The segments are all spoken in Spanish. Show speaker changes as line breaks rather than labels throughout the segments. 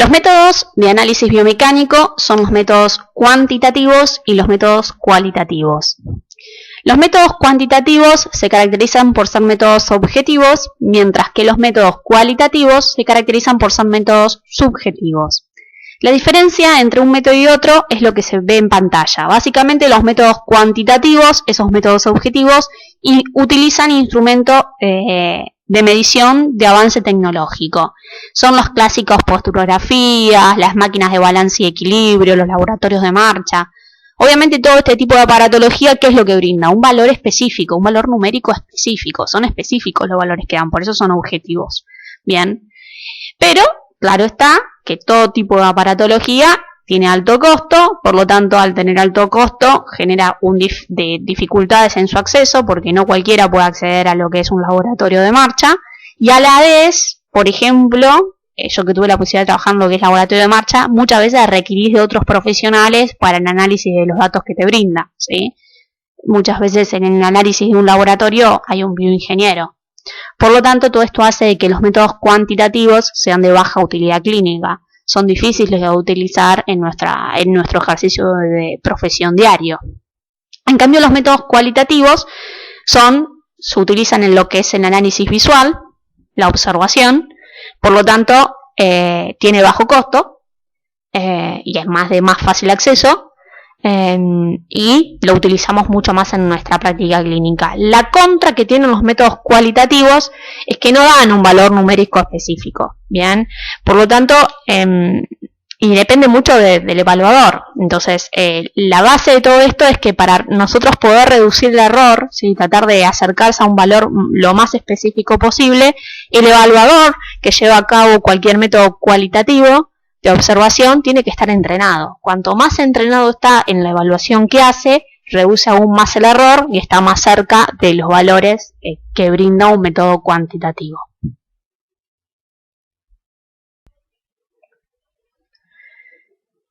Los métodos de análisis biomecánico son los métodos cuantitativos y los métodos cualitativos. Los métodos cuantitativos se caracterizan por ser métodos objetivos, mientras que los métodos cualitativos se caracterizan por ser métodos subjetivos. La diferencia entre un método y otro es lo que se ve en pantalla. Básicamente los métodos cuantitativos, esos métodos objetivos, utilizan instrumentos de medición de avance tecnológico. Son los clásicos posturografías, las máquinas de balance y equilibrio, los laboratorios de marcha. Obviamente todo este tipo de aparatología, ¿qué es lo que brinda? Un valor específico, un valor numérico específico. Son específicos los valores que dan, por eso son objetivos. Bien, pero claro está que todo tipo de aparatología tiene alto costo, por lo tanto al tener alto costo genera dificultades en su acceso, porque no cualquiera puede acceder a lo que es un laboratorio de marcha, y a la vez, por ejemplo, yo que tuve la posibilidad de trabajar en lo que es laboratorio de marcha, muchas veces requerís de otros profesionales para el análisis de los datos que te brinda, ¿sí? Muchas veces en el análisis de un laboratorio hay un bioingeniero. Por lo tanto, todo esto hace de que los métodos cuantitativos sean de baja utilidad clínica. Son difíciles de utilizar en nuestro ejercicio de profesión diario. En cambio, los métodos cualitativos se utilizan en lo que es el análisis visual, la observación, por lo tanto, tiene bajo costo y es de más fácil acceso. Y lo utilizamos mucho más en nuestra práctica clínica. La contra que tienen los métodos cualitativos es que no dan un valor numérico específico, ¿bien? Por lo tanto, y depende mucho del evaluador. Entonces, la base de todo esto es que para nosotros poder reducir el error, ¿sí? Tratar de acercarse a un valor lo más específico posible, el evaluador que lleva a cabo cualquier método cualitativo de observación tiene que estar entrenado. Cuanto más entrenado está en la evaluación que hace, reduce aún más el error y está más cerca de los valores que brinda un método cuantitativo.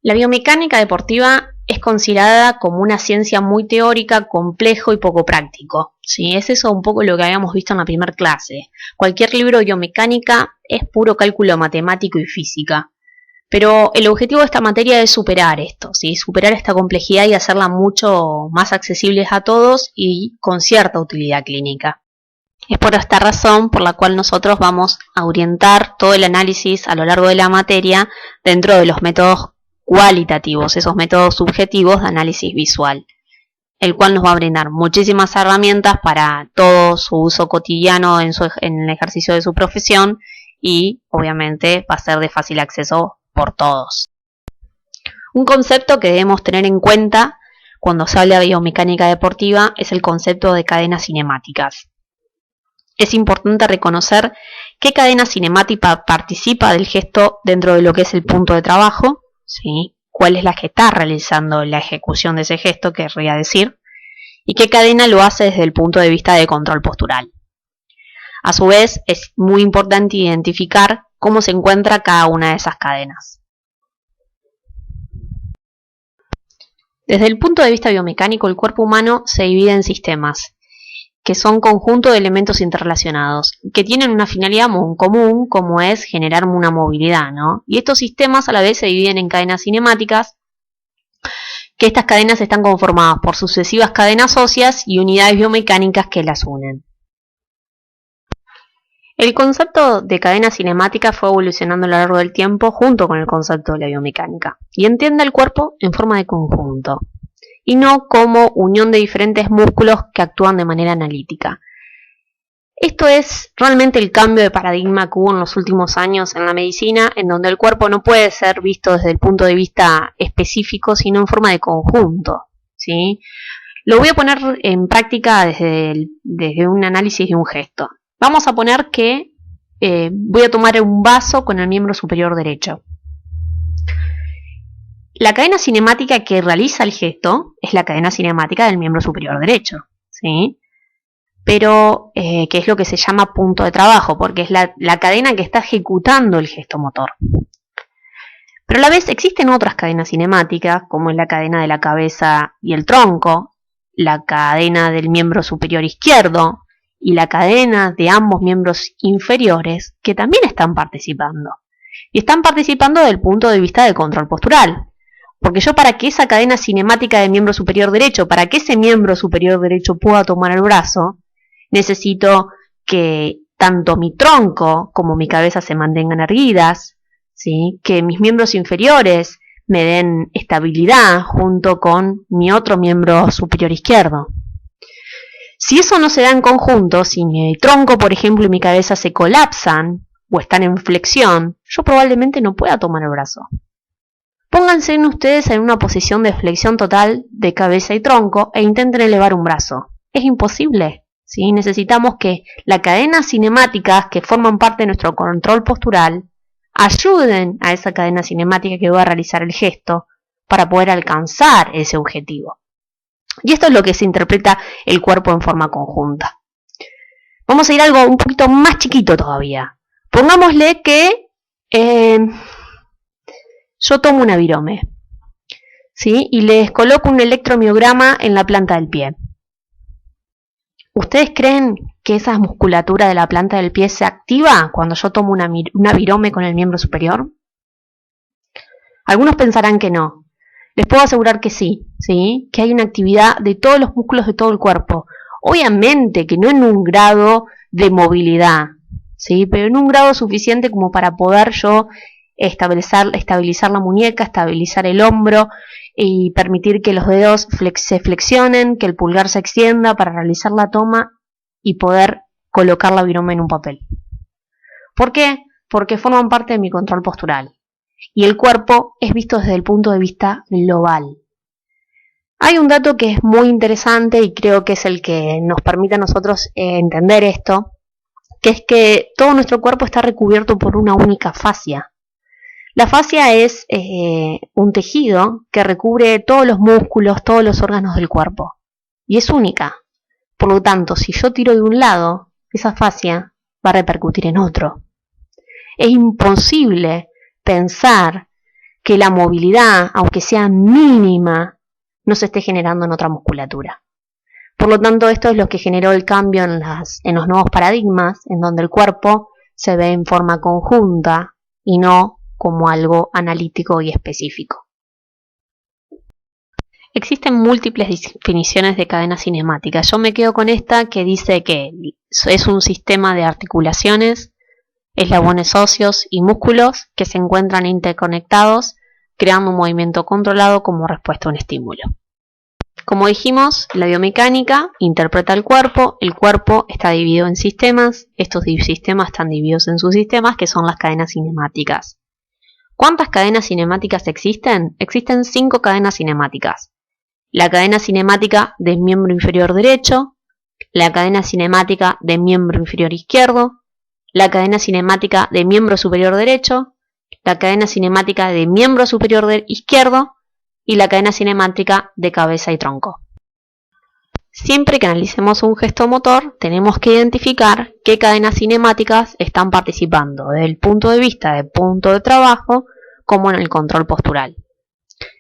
La biomecánica deportiva es considerada como una ciencia muy teórica, complejo y poco práctico. ¿Sí? Es eso un poco lo que habíamos visto en la primera clase. Cualquier libro de biomecánica es puro cálculo matemático y física. Pero el objetivo de esta materia es superar esto, ¿sí? Superar esta complejidad y hacerla mucho más accesible a todos y con cierta utilidad clínica. Es por esta razón por la cual nosotros vamos a orientar todo el análisis a lo largo de la materia dentro de los métodos cualitativos, esos métodos subjetivos de análisis visual, el cual nos va a brindar muchísimas herramientas para todo su uso cotidiano en el ejercicio de su profesión y obviamente va a ser de fácil acceso por todos. Un concepto que debemos tener en cuenta cuando se habla de biomecánica deportiva es el concepto de cadenas cinemáticas. Es importante reconocer qué cadena cinemática participa del gesto dentro de lo que es el punto de trabajo, ¿sí? Cuál es la que está realizando la ejecución de ese gesto, querría decir, y qué cadena lo hace desde el punto de vista de control postural. A su vez, es muy importante identificar cómo se encuentra cada una de esas cadenas. Desde el punto de vista biomecánico, el cuerpo humano se divide en sistemas, que son conjunto de elementos interrelacionados, que tienen una finalidad común, como es generar una movilidad, ¿no? Y estos sistemas a la vez se dividen en cadenas cinemáticas, que estas cadenas están conformadas por sucesivas cadenas óseas y unidades biomecánicas que las unen. El concepto de cadena cinemática fue evolucionando a lo largo del tiempo junto con el concepto de la biomecánica y entiende el cuerpo en forma de conjunto y no como unión de diferentes músculos que actúan de manera analítica. Esto es realmente el cambio de paradigma que hubo en los últimos años en la medicina, en donde el cuerpo no puede ser visto desde el punto de vista específico, sino en forma de conjunto, ¿sí? Lo voy a poner en práctica desde un análisis de un gesto. Vamos a poner que voy a tomar un vaso con el miembro superior derecho. La cadena cinemática que realiza el gesto es la cadena cinemática del miembro superior derecho, ¿sí? Pero que es lo que se llama punto de trabajo, porque es la cadena que está ejecutando el gesto motor. Pero a la vez existen otras cadenas cinemáticas, como es la cadena de la cabeza y el tronco, la cadena del miembro superior izquierdo, y la cadena de ambos miembros inferiores que también están participando. Y están participando desde el punto de vista del control postural. Porque yo, para que esa cadena cinemática de miembro superior derecho, para que ese miembro superior derecho pueda tomar el brazo, necesito que tanto mi tronco como mi cabeza se mantengan erguidas, ¿sí? Que mis miembros inferiores me den estabilidad junto con mi otro miembro superior izquierdo. Si eso no se da en conjunto, si mi tronco, por ejemplo, y mi cabeza se colapsan o están en flexión, yo probablemente no pueda tomar el brazo. Pónganse ustedes en una posición de flexión total de cabeza y tronco e intenten elevar un brazo. Es imposible, ¿sí? Necesitamos que las cadenas cinemáticas que forman parte de nuestro control postural ayuden a esa cadena cinemática que va a realizar el gesto para poder alcanzar ese objetivo. Y esto es lo que se interpreta el cuerpo en forma conjunta. Vamos a ir a algo un poquito más chiquito todavía. Pongámosle que yo tomo una virome, ¿sí? Y les coloco un electromiograma en la planta del pie. ¿Ustedes creen que esa musculatura de la planta del pie se activa cuando yo tomo una virome con el miembro superior? Algunos pensarán que no. Les puedo asegurar que sí, ¿sí? Que hay una actividad de todos los músculos de todo el cuerpo. Obviamente que no en un grado de movilidad, ¿sí? Pero en un grado suficiente como para poder yo estabilizar la muñeca, estabilizar el hombro y permitir que los dedos se flexionen, que el pulgar se extienda para realizar la toma y poder colocar la virome en un papel. ¿Por qué? Porque forman parte de mi control postural. Y el cuerpo es visto desde el punto de vista global. Hay un dato que es muy interesante y creo que es el que nos permite a nosotros entender esto, que es que todo nuestro cuerpo está recubierto por una única fascia. La fascia es un tejido que recubre todos los músculos, todos los órganos del cuerpo. Y es única. Por lo tanto, si yo tiro de un lado, esa fascia va a repercutir en otro. Es imposible pensar que la movilidad, aunque sea mínima, no se esté generando en otra musculatura. Por lo tanto, esto es lo que generó el cambio en los nuevos paradigmas, en donde el cuerpo se ve en forma conjunta y no como algo analítico y específico. Existen múltiples definiciones de cadena cinemática. Yo me quedo con esta que dice que es un sistema de articulaciones, eslabones óseos y músculos que se encuentran interconectados, creando un movimiento controlado como respuesta a un estímulo. Como dijimos, la biomecánica interpreta el cuerpo está dividido en sistemas, estos sistemas están divididos en subsistemas que son las cadenas cinemáticas. ¿Cuántas cadenas cinemáticas existen? Existen 5 cadenas cinemáticas. La cadena cinemática del miembro inferior derecho, la cadena cinemática del miembro inferior izquierdo, la cadena cinemática de miembro superior derecho, la cadena cinemática de miembro superior izquierdo y la cadena cinemática de cabeza y tronco. Siempre que analicemos un gesto motor, tenemos que identificar qué cadenas cinemáticas están participando desde el punto de vista del punto de trabajo como en el control postural.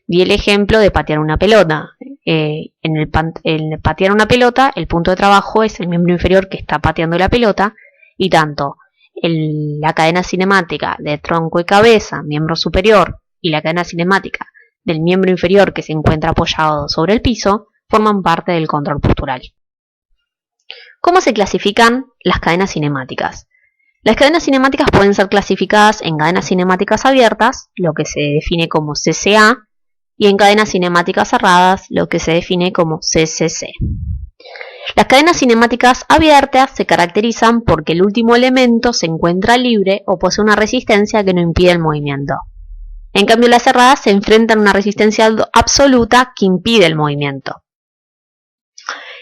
Di el ejemplo de patear una pelota. En el patear una pelota, el punto de trabajo es el miembro inferior que está pateando la pelota y tanto la cadena cinemática de tronco y cabeza, miembro superior, y la cadena cinemática del miembro inferior que se encuentra apoyado sobre el piso, forman parte del control postural. ¿Cómo se clasifican las cadenas cinemáticas? Las cadenas cinemáticas pueden ser clasificadas en cadenas cinemáticas abiertas, lo que se define como CCA, y en cadenas cinemáticas cerradas, lo que se define como CCC. Las cadenas cinemáticas abiertas se caracterizan porque el último elemento se encuentra libre o posee una resistencia que no impide el movimiento. En cambio, las cerradas se enfrentan a una resistencia absoluta que impide el movimiento.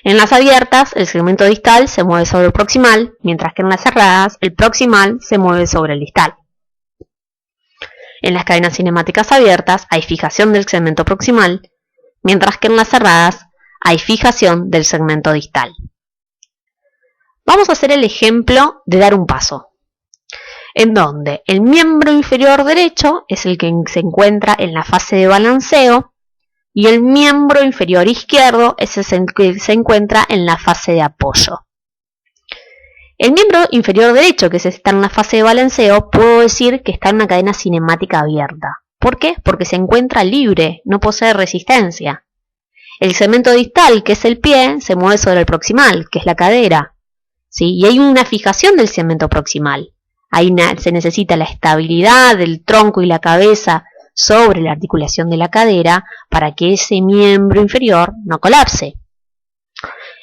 En las abiertas, el segmento distal se mueve sobre el proximal, mientras que en las cerradas, el proximal se mueve sobre el distal. En las cadenas cinemáticas abiertas hay fijación del segmento proximal, mientras que en las cerradas hay fijación del segmento distal. Vamos a hacer el ejemplo de dar un paso, en donde el miembro inferior derecho es el que se encuentra en la fase de balanceo y el miembro inferior izquierdo es el que se encuentra en la fase de apoyo. El miembro inferior derecho, que está en una fase de balanceo, puedo decir que está en una cadena cinemática abierta. ¿Por qué? Porque se encuentra libre, no posee resistencia. El segmento distal, que es el pie, se mueve sobre el proximal, que es la cadera. ¿Sí? Y hay una fijación del segmento proximal. Ahí se necesita la estabilidad del tronco y la cabeza sobre la articulación de la cadera para que ese miembro inferior no colapse.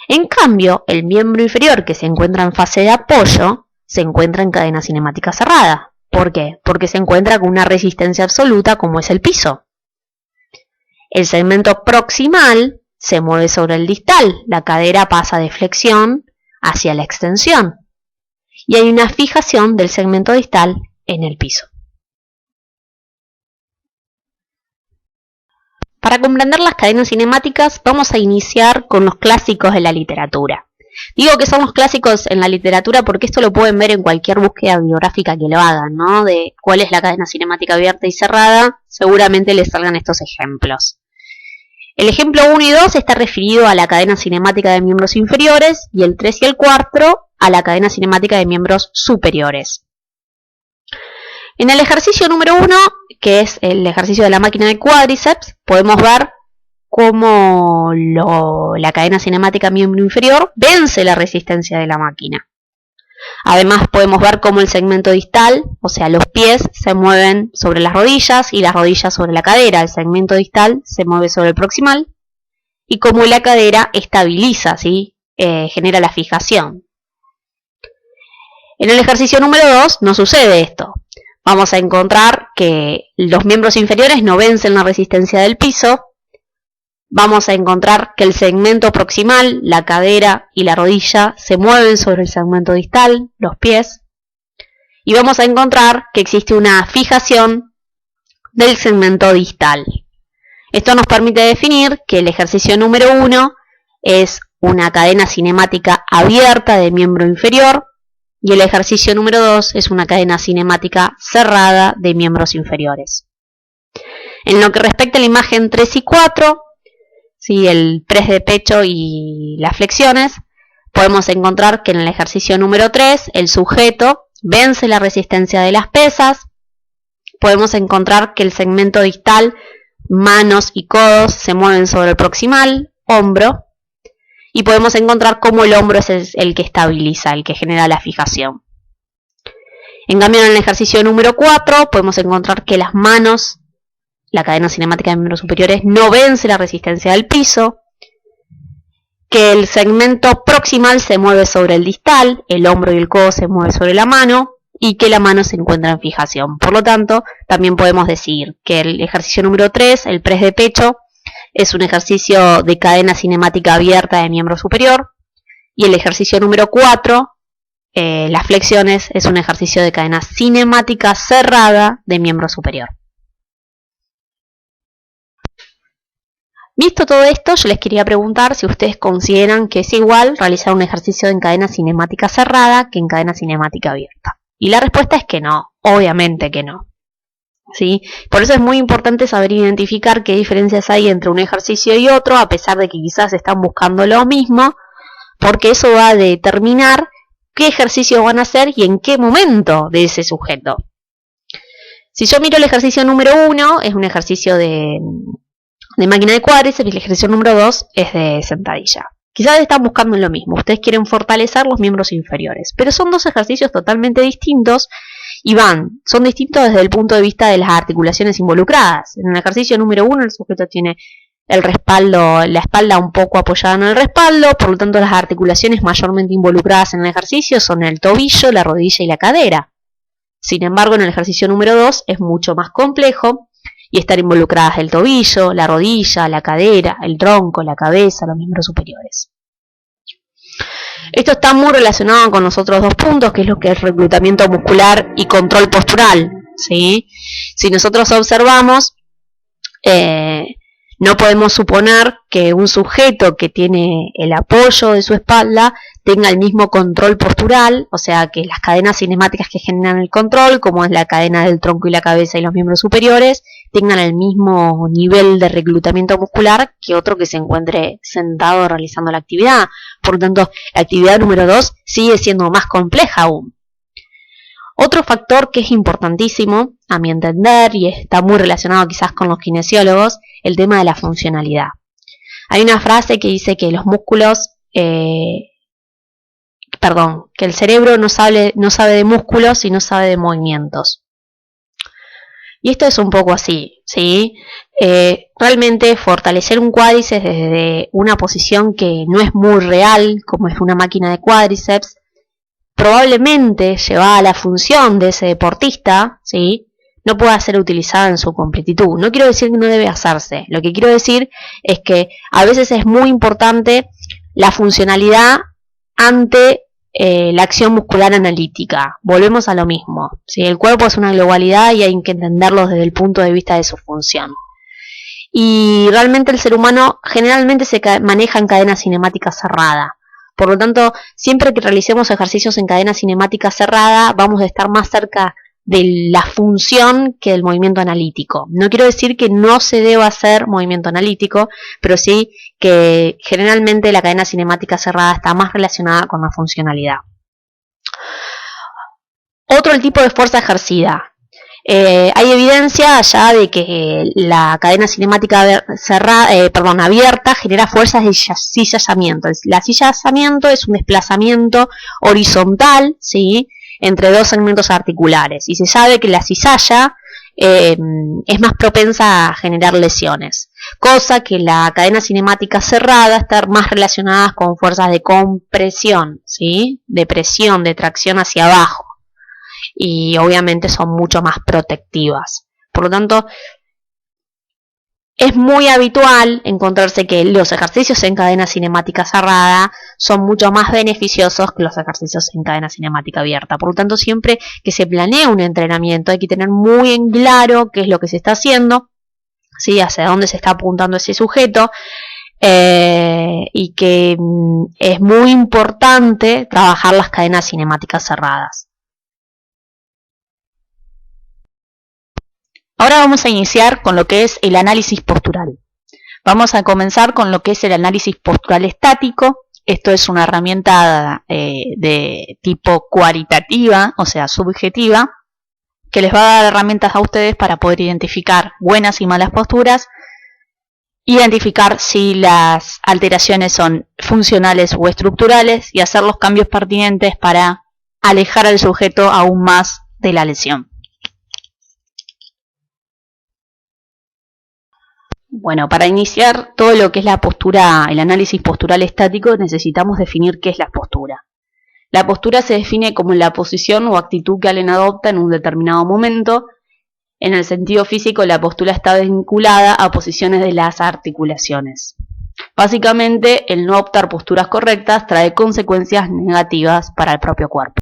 En cambio, el miembro inferior que se encuentra en fase de apoyo se encuentra en cadena cinemática cerrada. ¿Por qué? Porque se encuentra con una resistencia absoluta como es el piso. El segmento proximal se mueve sobre el distal, la cadera pasa de flexión hacia la extensión y hay una fijación del segmento distal en el piso. Para comprender las cadenas cinemáticas vamos a iniciar con los clásicos de la literatura. Digo que son los clásicos en la literatura porque esto lo pueden ver en cualquier búsqueda bibliográfica que lo hagan, ¿no? De cuál es la cadena cinemática abierta y cerrada, seguramente les salgan estos ejemplos. El ejemplo 1 y 2 está referido a la cadena cinemática de miembros inferiores y el 3 y el 4 a la cadena cinemática de miembros superiores. En el ejercicio número 1, que es el ejercicio de la máquina de cuádriceps, podemos ver cómo la cadena cinemática miembro inferior vence la resistencia de la máquina. Además podemos ver cómo el segmento distal, o sea los pies, se mueven sobre las rodillas y las rodillas sobre la cadera. El segmento distal se mueve sobre el proximal y cómo la cadera estabiliza, ¿sí? Genera la fijación. En el ejercicio número 2 no sucede esto. Vamos a encontrar que los miembros inferiores no vencen la resistencia del piso. Vamos a encontrar que el segmento proximal, la cadera y la rodilla se mueven sobre el segmento distal, los pies. Y vamos a encontrar que existe una fijación del segmento distal. Esto nos permite definir que el ejercicio número 1 es una cadena cinemática abierta de miembro inferior y el ejercicio número 2 es una cadena cinemática cerrada de miembros inferiores. En lo que respecta a la imagen 3 y 4, ¿sí? El press de pecho y las flexiones, podemos encontrar que en el ejercicio número 3 el sujeto vence la resistencia de las pesas. Podemos encontrar que el segmento distal, manos y codos se mueven sobre el proximal, hombro. Y podemos encontrar cómo el hombro es el que estabiliza, el que genera la fijación. En cambio, en el ejercicio número 4 podemos encontrar que las manos, la cadena cinemática de miembros superiores, no vence la resistencia del piso, que el segmento proximal se mueve sobre el distal, el hombro y el codo se mueven sobre la mano, y que la mano se encuentra en fijación. Por lo tanto, también podemos decir que el ejercicio número 3, el press de pecho, es un ejercicio de cadena cinemática abierta de miembro superior, y el ejercicio número 4, las flexiones, es un ejercicio de cadena cinemática cerrada de miembro superior. Visto todo esto, yo les quería preguntar si ustedes consideran que es igual realizar un ejercicio en cadena cinemática cerrada que en cadena cinemática abierta. Y la respuesta es que no, obviamente que no. ¿Sí? Por eso es muy importante saber identificar qué diferencias hay entre un ejercicio y otro, a pesar de que quizás están buscando lo mismo, porque eso va a determinar qué ejercicios van a hacer y en qué momento de ese sujeto. Si yo miro el ejercicio número 1, es un ejercicio de máquina de cuádriceps, y el ejercicio número 2 es de sentadilla. Quizás están buscando lo mismo, ustedes quieren fortalecer los miembros inferiores, pero son dos ejercicios totalmente distintos y son distintos desde el punto de vista de las articulaciones involucradas. En el ejercicio número 1 el sujeto tiene el respaldo, la espalda un poco apoyada en el respaldo, por lo tanto las articulaciones mayormente involucradas en el ejercicio son el tobillo, la rodilla y la cadera. Sin embargo, en el ejercicio número 2 es mucho más complejo y están involucradas el tobillo, la rodilla, la cadera, el tronco, la cabeza, los miembros superiores. Esto está muy relacionado con los otros dos puntos, que es lo que es reclutamiento muscular y control postural, ¿sí? Si nosotros observamos, no podemos suponer que un sujeto que tiene el apoyo de su espalda tenga el mismo control postural, o sea que las cadenas cinemáticas que generan el control, como es la cadena del tronco y la cabeza y los miembros superiores, tengan el mismo nivel de reclutamiento muscular que otro que se encuentre sentado realizando la actividad. Por lo tanto, la actividad número 2 sigue siendo más compleja aún. Otro factor que es importantísimo, a mi entender, y está muy relacionado quizás con los kinesiólogos, el tema de la funcionalidad. Hay una frase que dice que los músculos, que el cerebro no sabe de músculos y no sabe de movimientos. Y esto es un poco así, ¿sí? Realmente fortalecer un cuádriceps desde una posición que no es muy real, como es una máquina de cuádriceps, probablemente llevada a la función de ese deportista, ¿sí?, no pueda ser utilizada en su completitud. No quiero decir que no debe hacerse. Lo que quiero decir es que a veces es muy importante la funcionalidad ante la acción muscular analítica. Volvemos a lo mismo, ¿sí? El cuerpo es una globalidad y hay que entenderlo desde el punto de vista de su función. Y realmente el ser humano generalmente se maneja en cadena cinemática cerrada. Por lo tanto, siempre que realicemos ejercicios en cadena cinemática cerrada, vamos a estar más cerca de la función que del movimiento analítico. No quiero decir que no se deba hacer movimiento analítico, pero sí que generalmente la cadena cinemática cerrada está más relacionada con la funcionalidad. Otro tipo de fuerza ejercida. Hay evidencia ya de que la cadena cinemática abierta genera fuerzas de cizallamiento. La cizallamiento es un desplazamiento horizontal, ¿sí?, entre dos segmentos articulares. Y se sabe que la cizalla es más propensa a generar lesiones. Cosa que la cadena cinemática cerrada está más relacionada con fuerzas de compresión, ¿sí?, de presión, de tracción hacia abajo. Y obviamente son mucho más protectivas. Por lo tanto, es muy habitual encontrarse que los ejercicios en cadena cinemática cerrada son mucho más beneficiosos que los ejercicios en cadena cinemática abierta. Por lo tanto, siempre que se planee un entrenamiento hay que tener muy en claro qué es lo que se está haciendo, ¿sí?, hacia dónde se está apuntando ese sujeto, y que es muy importante trabajar las cadenas cinemáticas cerradas. Ahora vamos a iniciar con lo que es el análisis postural. Vamos a comenzar con lo que es el análisis postural estático. Esto es una herramienta de tipo cualitativa, o sea, subjetiva, que les va a dar herramientas a ustedes para poder identificar buenas y malas posturas, identificar si las alteraciones son funcionales o estructurales y hacer los cambios pertinentes para alejar al sujeto aún más de la lesión. Bueno, para iniciar todo lo que es la postura, el análisis postural estático, necesitamos definir qué es la postura. La postura se define como la posición o actitud que alguien adopta en un determinado momento. En el sentido físico, la postura está vinculada a posiciones de las articulaciones. Básicamente, el no adoptar posturas correctas trae consecuencias negativas para el propio cuerpo.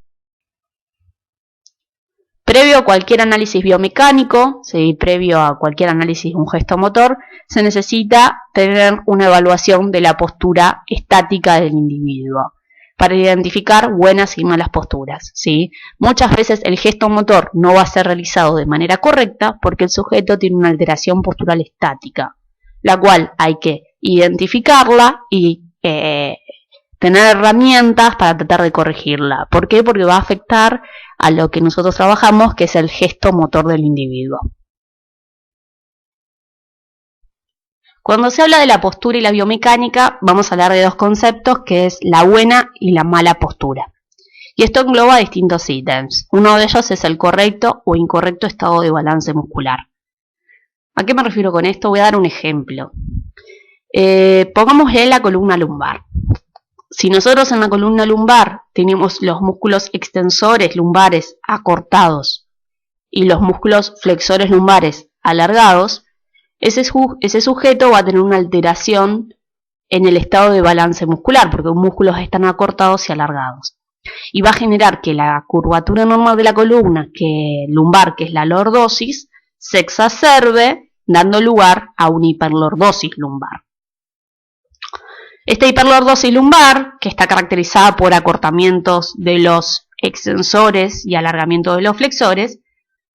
Previo a cualquier análisis biomecánico, ¿sí?, previo a cualquier análisis de un gesto motor, se necesita tener una evaluación de la postura estática del individuo para identificar buenas y malas posturas, ¿sí? Muchas veces el gesto motor no va a ser realizado de manera correcta porque el sujeto tiene una alteración postural estática, la cual hay que identificarla y tener herramientas para tratar de corregirla. ¿Por qué? Porque va a afectar a lo que nosotros trabajamos, que es el gesto motor del individuo. Cuando se habla de la postura y la biomecánica, vamos a hablar de dos conceptos, que es la buena y la mala postura. Y esto engloba distintos ítems. Uno de ellos es el correcto o incorrecto estado de balance muscular. ¿A qué me refiero con esto? Voy a dar un ejemplo. Pongámosle la columna lumbar. Si nosotros en la columna lumbar tenemos los músculos extensores lumbares acortados y los músculos flexores lumbares alargados, ese sujeto va a tener una alteración en el estado de balance muscular, porque los músculos están acortados y alargados. Y va a generar que la curvatura normal de la columna lumbar, que es la lordosis, se exacerbe, dando lugar a una hiperlordosis lumbar. Esta hiperlordosis lumbar, que está caracterizada por acortamientos de los extensores y alargamiento de los flexores,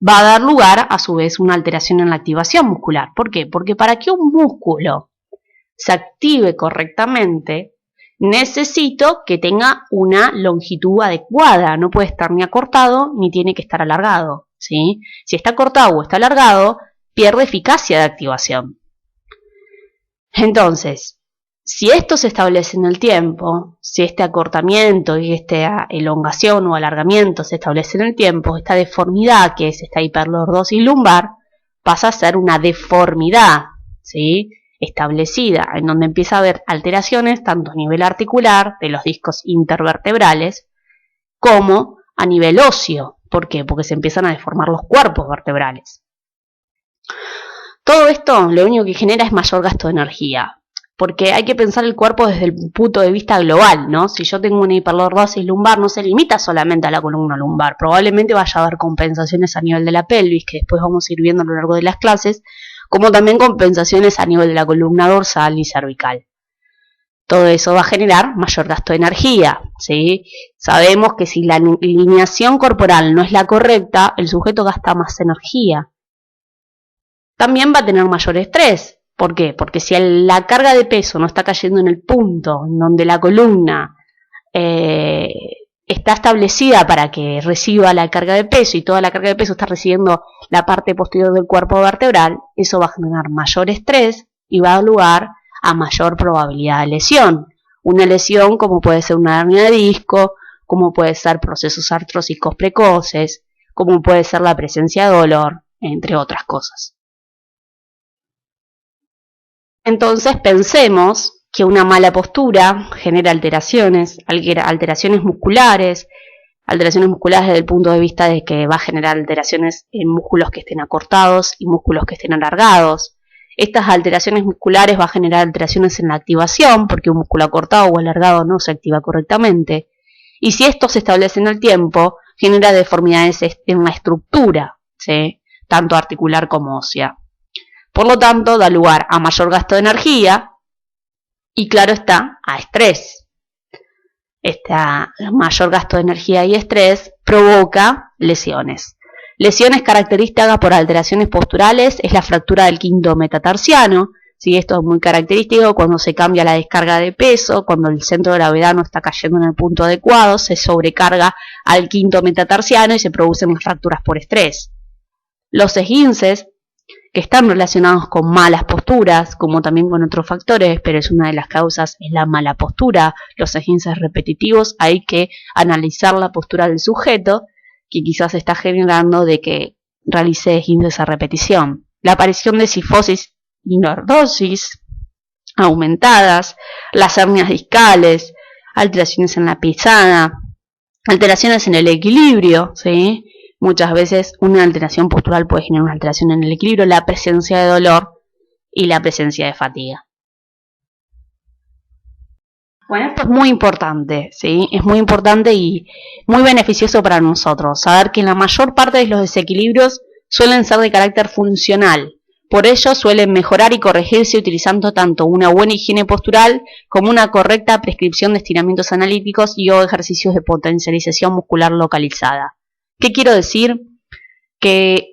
va a dar lugar a su vez a una alteración en la activación muscular. ¿Por qué? Porque para que un músculo se active correctamente, necesito que tenga una longitud adecuada, no puede estar ni acortado ni tiene que estar alargado, ¿sí? Si está acortado o está alargado, pierde eficacia de activación. Entonces, si esto se establece en el tiempo, si este acortamiento y esta elongación o alargamiento se establece en el tiempo, esta deformidad que es esta hiperlordosis lumbar pasa a ser una deformidad, ¿sí?, establecida, en donde empieza a haber alteraciones tanto a nivel articular de los discos intervertebrales como a nivel óseo. ¿Por qué? Porque se empiezan a deformar los cuerpos vertebrales. Todo esto lo único que genera es mayor gasto de energía, porque hay que pensar el cuerpo desde el punto de vista global, ¿no? Si yo tengo una hiperlordosis lumbar, no se limita solamente a la columna lumbar, probablemente vaya a haber compensaciones a nivel de la pelvis, que después vamos a ir viendo a lo largo de las clases, como también compensaciones a nivel de la columna dorsal y cervical. Todo eso va a generar mayor gasto de energía, ¿sí? Sabemos que si la alineación corporal no es la correcta, el sujeto gasta más energía. También va a tener mayor estrés. ¿Por qué? Porque si la carga de peso no está cayendo en el punto en donde la columna está establecida para que reciba la carga de peso y toda la carga de peso está recibiendo la parte posterior del cuerpo vertebral, eso va a generar mayor estrés y va a dar lugar a mayor probabilidad de lesión. Una lesión como puede ser una hernia de disco, como puede ser procesos artrósicos precoces, como puede ser la presencia de dolor, entre otras cosas. Entonces pensemos que una mala postura genera alteraciones musculares desde el punto de vista de que va a generar alteraciones en músculos que estén acortados y músculos que estén alargados. Estas alteraciones musculares van a generar alteraciones en la activación, porque un músculo acortado o alargado no se activa correctamente. Y si esto se establece en el tiempo, genera deformidades en la estructura, ¿sí?, tanto articular como ósea. Por lo tanto, da lugar a mayor gasto de energía y, claro está, a estrés. Este mayor gasto de energía y estrés provoca lesiones. Lesiones características por alteraciones posturales es la fractura del quinto metatarsiano. ¿Sí? Esto es muy característico cuando se cambia la descarga de peso, cuando el centro de gravedad no está cayendo en el punto adecuado, se sobrecarga al quinto metatarsiano y se producen fracturas por estrés. Los esguinces, que están relacionados con malas posturas, como también con otros factores, pero es una de las causas, es la mala postura. Los esguinces repetitivos, hay que analizar la postura del sujeto, que quizás está generando de que realice esguinces a repetición. La aparición de cifosis y lordosis aumentadas, las hernias discales, alteraciones en la pisada, alteraciones en el equilibrio, ¿sí? Muchas veces una alteración postural puede generar una alteración en el equilibrio, la presencia de dolor y la presencia de fatiga. Bueno, esto es muy importante, ¿sí? Es muy importante y muy beneficioso para nosotros, saber que la mayor parte de los desequilibrios suelen ser de carácter funcional. Por ello suelen mejorar y corregirse utilizando tanto una buena higiene postural como una correcta prescripción de estiramientos analíticos y o ejercicios de potencialización muscular localizada. ¿Qué quiero decir? Que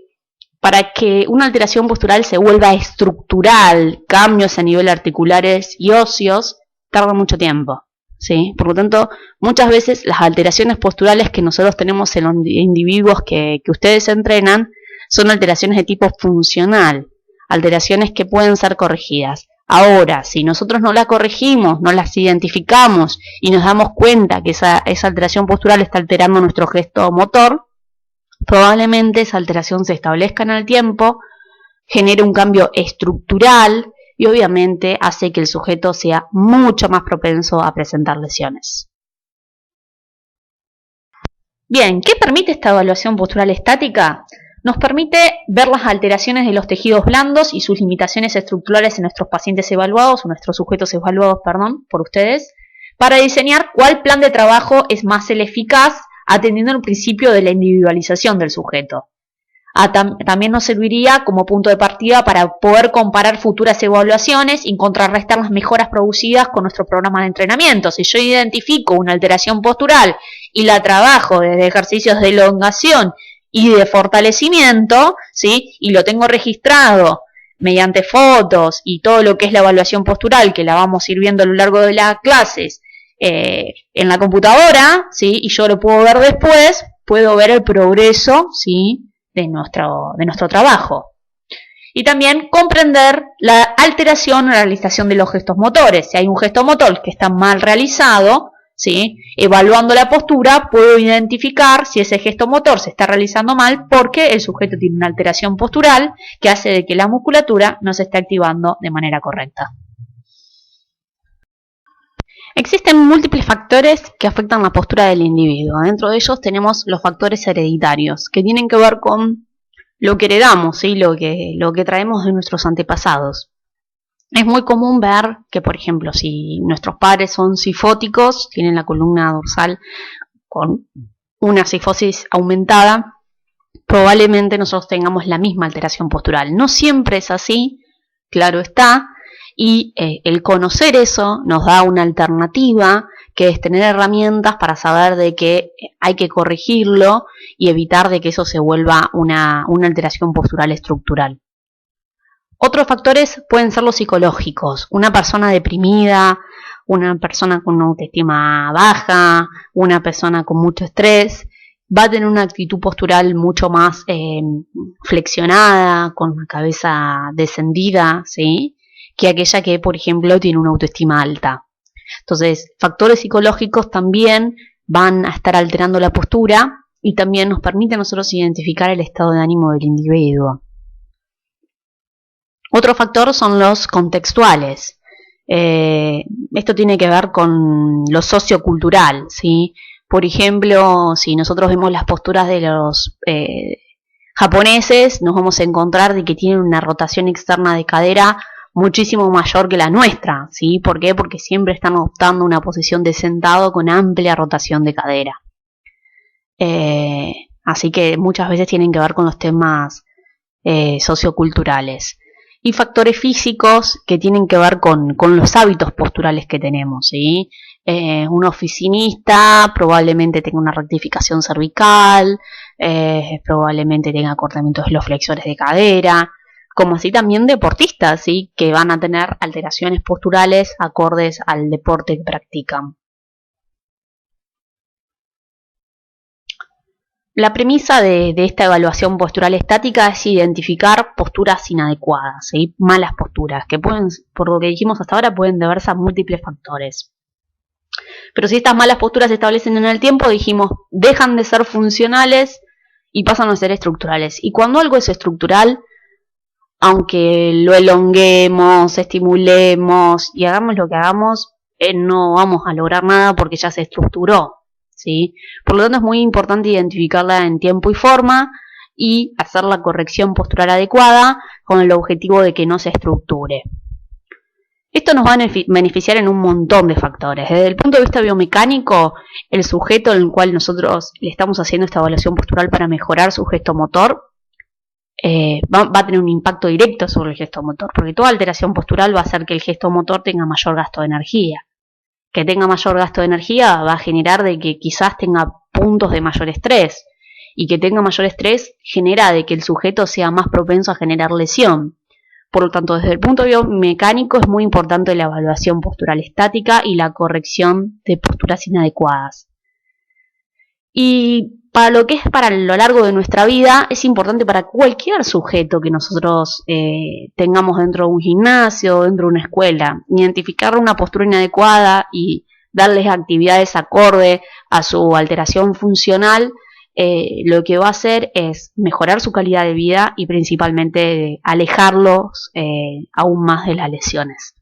para que una alteración postural se vuelva estructural, cambios a nivel articulares y óseos, tarda mucho tiempo, ¿sí? Por lo tanto, muchas veces las alteraciones posturales que nosotros tenemos en los individuos que ustedes entrenan son alteraciones de tipo funcional, alteraciones que pueden ser corregidas. Ahora, si nosotros no las corregimos, no las identificamos y nos damos cuenta que esa alteración postural está alterando nuestro gesto motor, probablemente esa alteración se establezca en el tiempo, genere un cambio estructural y obviamente hace que el sujeto sea mucho más propenso a presentar lesiones. Bien, ¿qué permite esta evaluación postural estática? Nos permite ver las alteraciones de los tejidos blandos y sus limitaciones estructurales en nuestros pacientes evaluados, o nuestros sujetos evaluados, por ustedes, para diseñar cuál plan de trabajo es más eficaz atendiendo el principio de la individualización del sujeto. También nos serviría como punto de partida para poder comparar futuras evaluaciones y contrarrestar las mejoras producidas con nuestro programa de entrenamiento. Si yo identifico una alteración postural y la trabajo desde ejercicios de elongación y de fortalecimiento, ¿sí? Y lo tengo registrado mediante fotos y todo lo que es la evaluación postural, que la vamos a ir viendo a lo largo de las clases, en la computadora, ¿sí? Y yo lo puedo ver después, puedo ver el progreso, ¿sí? de nuestro trabajo. Y también comprender la alteración o la realización de los gestos motores. Si hay un gesto motor que está mal realizado, ¿sí? Evaluando la postura, puedo identificar si ese gesto motor se está realizando mal porque el sujeto tiene una alteración postural que hace de que la musculatura no se esté activando de manera correcta. Existen múltiples factores que afectan la postura del individuo. Dentro de ellos tenemos los factores hereditarios, que tienen que ver con lo que heredamos, ¿sí? lo que traemos de nuestros antepasados. Es muy común ver que, por ejemplo, si nuestros padres son cifóticos, tienen la columna dorsal con una cifosis aumentada, probablemente nosotros tengamos la misma alteración postural. No siempre es así, claro está, y el conocer eso nos da una alternativa, que es tener herramientas para saber de que hay que corregirlo y evitar de que eso se vuelva una alteración postural estructural. Otros factores pueden ser los psicológicos. Una persona deprimida, una persona con una autoestima baja, una persona con mucho estrés, va a tener una actitud postural mucho más flexionada, con la cabeza descendida, ¿sí? Que aquella que, por ejemplo, tiene una autoestima alta. Entonces, factores psicológicos también van a estar alterando la postura y también nos permite a nosotros identificar el estado de ánimo del individuo. Otro factor son los contextuales. Esto tiene que ver con lo sociocultural, ¿sí? Por ejemplo, si nosotros vemos las posturas de los japoneses, nos vamos a encontrar de que tienen una rotación externa de cadera muchísimo mayor que la nuestra, ¿sí? ¿Por qué? Porque siempre están adoptando una posición de sentado con amplia rotación de cadera. Así que muchas veces tienen que ver con los temas socioculturales. Y factores físicos que tienen que ver con los hábitos posturales que tenemos, ¿sí? Un oficinista probablemente tenga una rectificación cervical, probablemente tenga acortamientos de los flexores de cadera, como así también deportistas, ¿sí? Que van a tener alteraciones posturales acordes al deporte que practican. La premisa de esta evaluación postural estática es identificar posturas inadecuadas, ¿sí? Malas posturas, que pueden, por lo que dijimos hasta ahora, pueden deberse a múltiples factores. Pero si estas malas posturas se establecen en el tiempo, dijimos, dejan de ser funcionales y pasan a ser estructurales. Y cuando algo es estructural, aunque lo elonguemos, estimulemos y hagamos lo que hagamos, no vamos a lograr nada porque ya se estructuró, ¿sí? Por lo tanto es muy importante identificarla en tiempo y forma y hacer la corrección postural adecuada con el objetivo de que no se estructure. Esto nos va a beneficiar en un montón de factores. Desde el punto de vista biomecánico, el sujeto en el cual nosotros le estamos haciendo esta evaluación postural para mejorar su gesto motor, va a tener un impacto directo sobre el gesto motor, porque toda alteración postural va a hacer que el gesto motor tenga mayor gasto de energía. Que tenga mayor gasto de energía va a generar de que quizás tenga puntos de mayor estrés, y que tenga mayor estrés genera de que el sujeto sea más propenso a generar lesión. Por lo tanto, desde el punto biomecánico es muy importante la evaluación postural estática y la corrección de posturas inadecuadas. Y para lo que es para lo largo de nuestra vida, es importante para cualquier sujeto que nosotros tengamos dentro de un gimnasio, dentro de una escuela, identificar una postura inadecuada y darles actividades acorde a su alteración funcional, lo que va a hacer es mejorar su calidad de vida y principalmente alejarlos aún más de las lesiones.